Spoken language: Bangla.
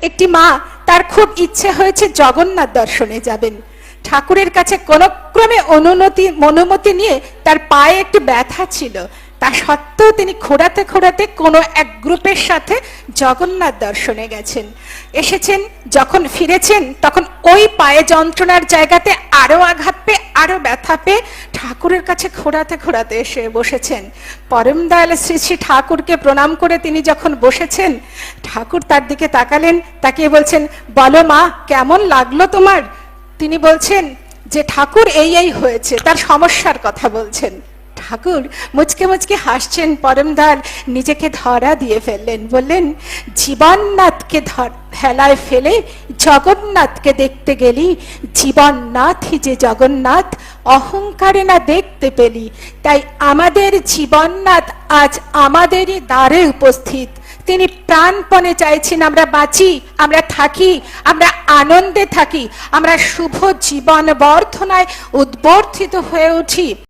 একটি মা, তার খুব ইচ্ছে হয়েছে জগন্নাথ দর্শনে যাবেন। ঠাকুরের কাছে কোনো ক্রমে অনুমতি নিয়ে তার পায়ে একটি ব্যথা ছিল, তা সত্ত্বেও তিনি খোঁড়াতে খোঁড়াতে কোনো এক গ্রুপের সাথে জগন্নাথ দর্শনে গেছেন। এসেছেন, যখন ফিরেছেন তখন ওই পায়ে যন্ত্রণার জায়গাতে আরো আঘাত পেয়ে আরো ব্যথা পেয়ে ঠাকুরের কাছে খোঁড়াতে খোঁড়াতে এসে বসেছেন। পরম দয়াল শ্রী শ্রী ঠাকুরকে প্রণাম করে তিনি যখন বসেছেন, ঠাকুর তার দিকে তাকালেন, তাকিয়ে বলছেন, বলো মা, কেমন লাগলো তোমার? তিনি বলছেন যে ঠাকুর এই হয়েছে, তার সমস্যার কথা বলছেন। ঠাকুর মুচকে মুচকে হাসছেন। পরম দয়াল নিজেকে ধরা দিয়ে ফেললেন, বললেন, জীবননাথকে হেলায় ফেলে জগন্নাথকে দেখতে গেলি, জীবননাথই যে জগন্নাথ অহংকারে না দেখতে পেলি। তাই আমাদের জীবননাথ আজ আমাদেরই দ্বারে উপস্থিত। তিনি প্রাণপণে চাইছেন আমরা বাঁচি, আমরা থাকি, আমরা আনন্দে থাকি, আমরা শুভ জীবন বর্ধনায় উদ্বর্ধিত হয়ে উঠি।